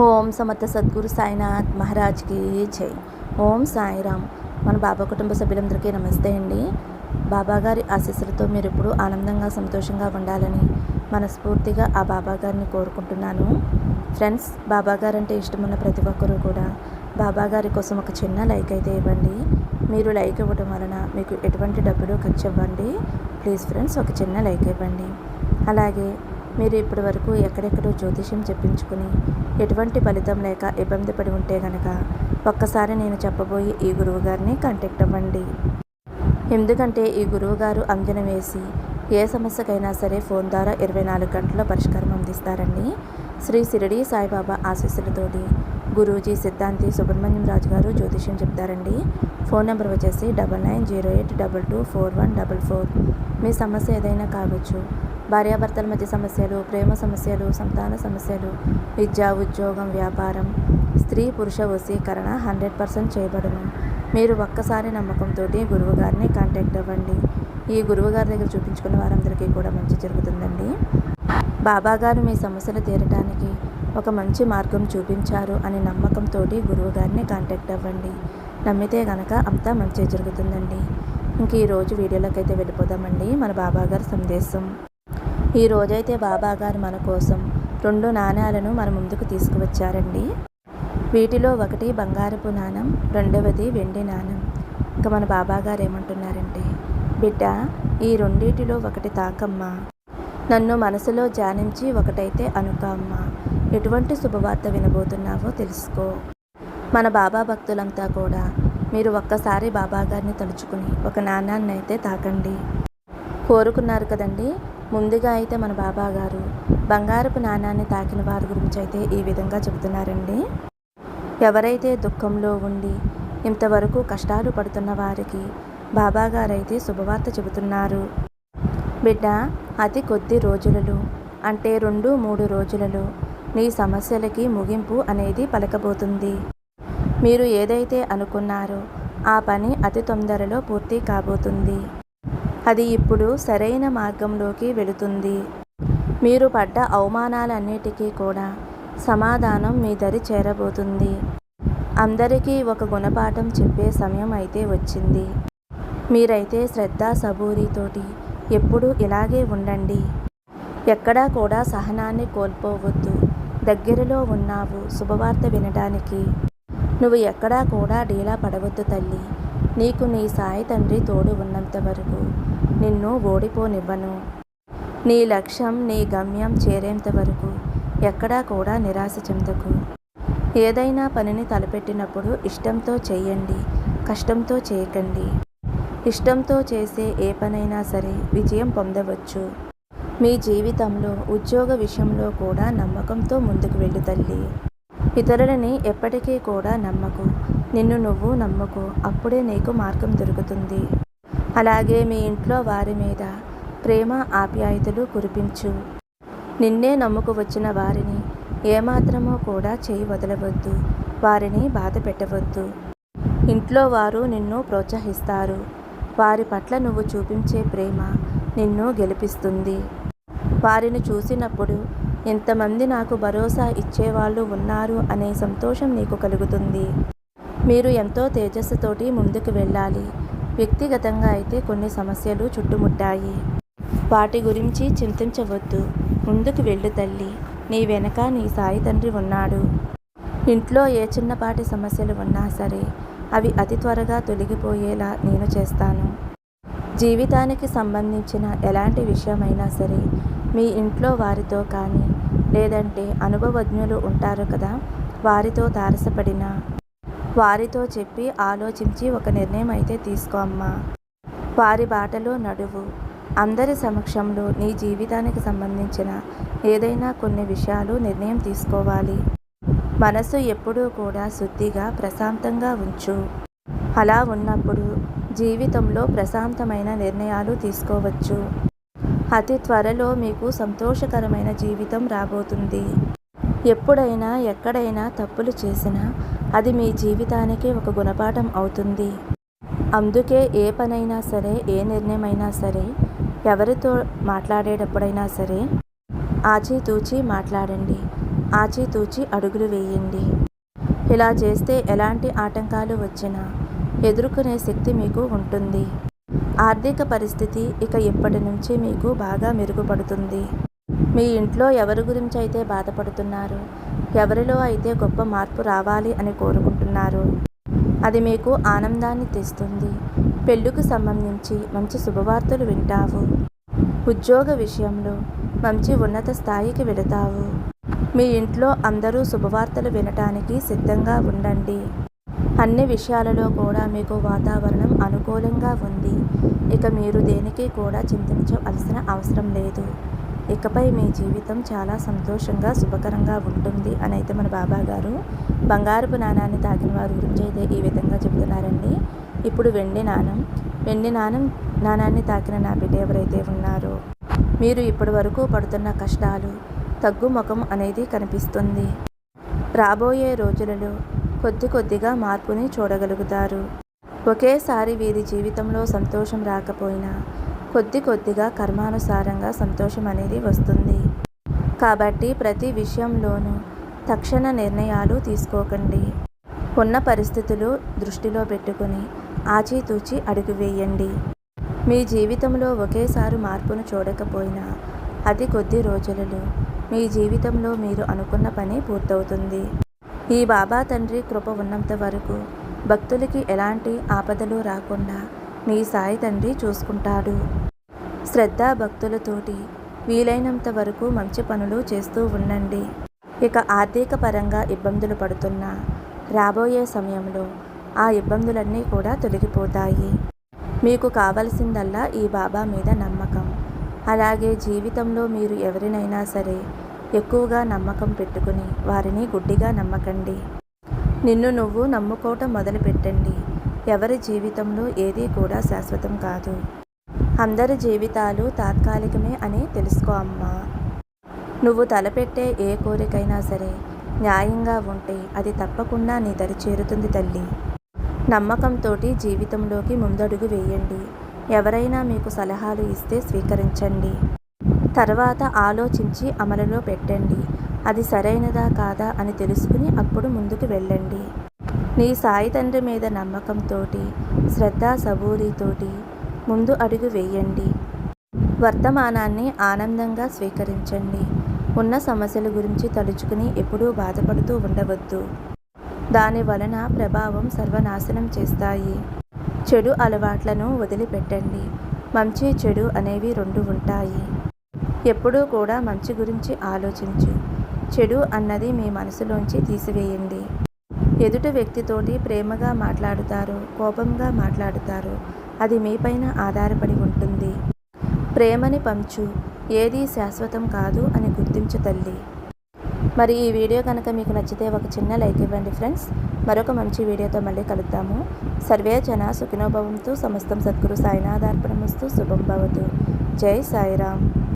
ఓం సమర్థ సద్గురు సాయినాథ్ మహారాజ్కి జై. ఓం సాయిరామ్. మన బాబా కుటుంబ సభ్యులందరికీ నమస్తే అండి. బాబా గారి ఆశీస్సులతో మీరు ఎప్పుడూ ఆనందంగా సంతోషంగా ఉండాలని మనస్ఫూర్తిగా ఆ బాబా గారిని కోరుకుంటున్నాను. ఫ్రెండ్స్, బాబా గారు అంటే ఇష్టమున్న ప్రతి ఒక్కరూ కూడా బాబా గారి కోసం ఒక చిన్న లైక్ అయితే ఇవ్వండి. మీరు లైక్ ఇవ్వడం వలన మీకు ఎటువంటి డబ్బులు ఖర్చు ఇవ్వండి. ప్లీజ్ ఫ్రెండ్స్, ఒక చిన్న లైక్ ఇవ్వండి. అలాగే మీరు ఇప్పటి వరకు ఎక్కడెక్కడో జ్యోతిష్యం చెప్పించుకుని ఎటువంటి ఫలితం లేక ఇబ్బంది పడి ఉంటే కనుక ఒక్కసారి నేను చెప్పబోయి ఈ గురువు గారిని కాంటాక్ట్ అవ్వండి. ఎందుకంటే ఈ గురువు గారు అంజన వేసి ఏ సమస్యకైనా సరే ఫోన్ ద్వారా 24 గంటల్లో పరిష్కారం అందిస్తారండి. శ్రీ షిరిడి సాయిబాబా ఆశీస్సులతోటి గురూజీ సిద్ధాంతి సుబ్రహ్మణ్యం రాజు గారు జ్యోతిష్యం చెప్తారండి. ఫోన్ నెంబర్ వచ్చేసి 9908224144. మీ సమస్య ఏదైనా కావచ్చు. భార్యాభర్తల మధ్య సమస్యలు, ప్రేమ సమస్యలు, సంతాన సమస్యలు, విద్య, ఉద్యోగం, వ్యాపారం, స్త్రీ పురుష వశీకరణ 100% చేయబడును. మీరు ఒక్కసారి నమ్మకంతో గురువు గారిని కాంటాక్ట్ అవ్వండి. ఈ గురువు గారి దగ్గర చూపించుకున్న వారందరికీ కూడా మంచి జరుగుతుందండి. బాబా గారు మీ సమస్యలు తీరటానికి ఒక మంచి మార్గం చూపించారు అని నమ్మకంతో గురువు గారిని కాంటాక్ట్ అవ్వండి. నమ్మితే గనక అంతా మంచి జరుగుతుందండి. ఇంక ఈరోజు వీడియోలోకి అయితే వెళ్ళిపోదామండి. మన బాబా గారి సందేశం. ఈ రోజైతే బాబా గారు మన కోసం 2 నాణ్యాలను మన ముందుకు తీసుకువచ్చారండి. వీటిలో ఒకటి బంగారపు నాణం, రెండవది వెండి నాణం. ఇంకా మన బాబా గారు ఏమంటున్నారంటే, బిడ్డ, ఈ రెండిటిలో ఒకటి తాకమ్మా, నన్ను మనసులో ధ్యానించి ఒకటైతే అనుకమ్మా, ఎటువంటి శుభవార్త వినబోతున్నావో తెలుసుకో. మన బాబా భక్తులంతా కూడా మీరు ఒక్కసారి బాబా గారిని తలుచుకుని ఒక నాణ్యాన్ని అయితే తాకండి. కోరుకున్నారు కదండి. ముందుగా అయితే మన బాబా గారు బంగారపు నాణ్యాన్ని తాకిన వారి గురించి అయితే ఈ విధంగా చెబుతున్నారండి. ఎవరైతే దుఃఖంలో ఉండి ఇంతవరకు కష్టాలు పడుతున్న వారికి బాబా గారైతే శుభవార్త చెబుతున్నారు. బిడ్డ, అతి కొద్ది రోజులలో, అంటే 2-3 రోజులలో నీ సమస్యలకి ముగింపు అనేది పలకబోతుంది. మీరు ఏదైతే అనుకున్నారో ఆ పని అతి తొందరలో పూర్తి కాబోతుంది. అది ఇప్పుడు సరైన మార్గంలోకి వెళుతుంది. మీరు పడ్డ అవమానాలన్నిటికీ కూడా సమాధానం మీ దరి చేరబోతుంది. అందరికీ ఒక గుణపాఠం చెప్పే సమయం అయితే వచ్చింది. మీరైతే శ్రద్ధ సబూరితోటి ఎప్పుడూ ఇలాగే ఉండండి. ఎక్కడా కూడా సహనాన్ని కోల్పోవద్దు. దగ్గరలో ఉన్నావు శుభవార్త వినడానికి. నువ్వు ఎక్కడా కూడా డీలా పడవద్దు తల్లి. నీకు నీ సాయి తండ్రి తోడు ఉన్నంత వరకు నిన్ను ఓడిపోనివ్వను. నీ లక్ష్యం, నీ గమ్యం చేరేంత వరకు ఎక్కడా కూడా నిరాశ చెందకు. ఏదైనా పనిని తలపెట్టినప్పుడు ఇష్టంతో చేయండి, కష్టంతో చేయకండి. ఇష్టంతో చేసే ఏ పనైనా సరే విజయం పొందవచ్చు. మీ జీవితంలో ఉద్యోగ విషయంలో కూడా నమ్మకంతో ముందుకు వెళ్ళు తల్లి. ఇతరులని ఎప్పటికీ కూడా నమ్మకు. నిన్ను నువ్వు నమ్మకు. అప్పుడే నీకు మార్గం దొరుకుతుంది. అలాగే మీ ఇంట్లో వారి మీద ప్రేమ ఆప్యాయతలు కురిపించు. నిన్నే నమ్ముకు వచ్చిన వారిని ఏమాత్రమో కూడా చేయి వదలవద్దు. వారిని బాధ పెట్టవద్దు. ఇంట్లో వారు నిన్ను ప్రోత్సహిస్తారు. వారి పట్ల నువ్వు చూపించే ప్రేమ నిన్ను గెలిపిస్తుంది. వారిని చూసినప్పుడు ఎంతమంది నాకు భరోసా ఇచ్చేవాళ్ళు ఉన్నారు అనే సంతోషం నీకు కలుగుతుంది. మీరు ఎంతో తేజస్సుతోటి ముందుకు వెళ్ళాలి. వ్యక్తిగతంగా అయితే కొన్ని సమస్యలు చుట్టుముట్టాయి. వాటి గురించి చింతించవద్దు. ముందుకు వెళ్ళు తల్లి. నీ వెనక నీ సాయి తండ్రి ఉన్నాడు. ఇంట్లో ఏ చిన్నపాటి సమస్యలు ఉన్నా సరే అవి అతి త్వరగా తొలగిపోయేలా నేను చేస్తాను. జీవితానికి సంబంధించిన ఎలాంటి విషయమైనా సరే మీ ఇంట్లో వారితో కానీ, లేదంటే అనుభవజ్ఞులు ఉంటారు కదా, వారితో తారసపడిన వారితో చెప్పి ఆలోచించి ఒక నిర్ణయం అయితే తీసుకో అమ్మా. వారి బాటలో నడువు. అందరి సమక్షంలో నీ జీవితానికి సంబంధించిన ఏదైనా కొన్ని విషయాలు నిర్ణయం తీసుకోవాలి. మనసు ఎప్పుడూ కూడా శుద్ధిగా ప్రశాంతంగా ఉంచు. అలా ఉన్నప్పుడు జీవితంలో ప్రశాంతమైన నిర్ణయాలు తీసుకోవచ్చు. అతి త్వరలో మీకు సంతోషకరమైన జీవితం రాబోతుంది. ఎప్పుడైనా ఎక్కడైనా తప్పులు చేసినా అది మీ జీవితానికి ఒక గుణపాఠం అవుతుంది. అందుకే ఏ పనైనా సరే, ఏ నిర్ణయమైనా సరే, ఎవరితో మాట్లాడేటప్పుడైనా సరే ఆచితూచి మాట్లాడండి. ఆచితూచి అడుగులు వేయండి. ఇలా చేస్తే ఎలాంటి ఆటంకాలు వచ్చినా ఎదుర్కొనే శక్తి మీకు ఉంటుంది. ఆర్థిక పరిస్థితి ఇక ఇప్పటి నుంచి మీకు బాగా మెరుగుపడుతుంది. మీ ఇంట్లో ఎవరి గురించి అయితే బాధపడుతున్నారో, ఎవరిలో అయితే గొప్ప మార్పు రావాలి అని కోరుకుంటున్నారో అది మీకు ఆనందాన్ని తెస్తుంది. పెళ్ళికి సంబంధించి మంచి శుభవార్తలు వింటావు. ఉద్యోగ విషయంలో మంచి ఉన్నత స్థాయికి వెళతావు. మీ ఇంట్లో అందరూ శుభవార్తలు వినటానికి సిద్ధంగా ఉండండి. అన్ని విషయాలలో కూడా మీకు వాతావరణం అనుకూలంగా ఉంది. ఇక మీరు దేనికి కూడా చింతించవలసిన అవసరం లేదు. ఇకపై మీ జీవితం చాలా సంతోషంగా శుభకరంగా ఉంటుంది అని అయితే మన బాబా గారు బంగారపు నాణాన్ని తాకిన వారి గురించి అయితే ఈ విధంగా చెబుతున్నారండి. ఇప్పుడు వెండి నాణాన్ని తాకిన నా బిడ్డ ఎవరైతే ఉన్నారో మీరు ఇప్పటి వరకు పడుతున్న కష్టాలు తగ్గుముఖం అనేది కనిపిస్తుంది. రాబోయే రోజులలో కొద్దిగా మార్పుని చూడగలుగుతారు. ఒకేసారి వీరి జీవితంలో సంతోషం రాకపోయినా కొద్దిగా కర్మానుసారంగా సంతోషం అనేది వస్తుంది. కాబట్టి ప్రతి విషయంలోనూ తక్షణ నిర్ణయాలు తీసుకోకండి. ఉన్న పరిస్థితులు దృష్టిలో పెట్టుకుని ఆచితూచి అడుగు వేయండి. మీ జీవితంలో ఒకేసారి మార్పును చూడకపోయినా అతి కొద్ది రోజులలో మీ జీవితంలో మీరు అనుకున్న పని పూర్తవుతుంది. ఈ బాబా తండ్రి కృప ఉన్నంత వరకు భక్తులకి ఎలాంటి ఆపదలు రాకుండా మీ సాయి తండ్రి చూసుకుంటాడు. శ్రద్ధ భక్తులతోటి వీలైనంత వరకు మంచి పనులు చేస్తూ ఉండండి. ఇక ఆర్థిక పరంగా ఇబ్బందులు పడుతున్నా రాబోయే సమయంలో ఆ ఇబ్బందులన్నీ కూడా తొలగిపోతాయి. మీకు కావలసిందల్లా ఈ బాబా మీద నమ్మకం. అలాగే జీవితంలో మీరు ఎవరినైనా సరే ఎక్కువగా నమ్మకం పెట్టుకుని వారిని గుడ్డిగా నమ్మకండి. నిన్ను నువ్వు నమ్ముకోవటం మొదలుపెట్టండి. ఎవరి జీవితంలో ఏదీ కూడా శాశ్వతం కాదు. అందరి జీవితాలు తాత్కాలికమే అని తెలుసుకో అమ్మా. నువ్వు తలపెట్టే ఏ కోరికైనా సరే న్యాయంగా ఉంటే అది తప్పకుండా నీ దరి చేరుతుంది తల్లి. నమ్మకంతో జీవితంలోకి ముందడుగు వేయండి. ఎవరైనా మీకు సలహాలు ఇస్తే స్వీకరించండి. తర్వాత ఆలోచించి అమలులో పెట్టండి. అది సరైనదా కాదా అని తెలుసుకుని అప్పుడు ముందుకు వెళ్ళండి. నీ సాయి తండ్రి మీద నమ్మకంతో శ్రద్ధ సబూరితోటి ముందు అడుగు వేయండి. వర్తమానాన్ని ఆనందంగా స్వీకరించండి. ఉన్న సమస్యల గురించి తలుచుకుని ఎప్పుడూ బాధపడుతూ ఉండవద్దు. దాని వలన ప్రభావం సర్వనాశనం చేస్తాయి. చెడు అలవాట్లను వదిలిపెట్టండి. మంచి చెడు అనేవి రెండు ఉంటాయి. ఎప్పుడూ కూడా మంచి గురించి ఆలోచించు. చెడు అన్నది మీ మనసులోంచి తీసివేయండి. ఎదుటి వ్యక్తితోటి ప్రేమగా మాట్లాడుతారు, కోపంగా మాట్లాడుతారు, అది మీపైన ఆధారపడి ఉంటుంది. ప్రేమని పంచు. ఏదీ శాశ్వతం కాదు అని గుర్తించు తల్లి. మరి ఈ వీడియో కనుక మీకు నచ్చితే ఒక చిన్న లైక్ ఇవ్వండి ఫ్రెండ్స్. మరొక మంచి వీడియోతో మళ్ళీ కలుద్దాము. సర్వే జన సుఖినో భవంతు. సమస్తం సద్గురు సాయినాథార్పణమస్తు. శుభం భవతు. జై సాయిరామ్.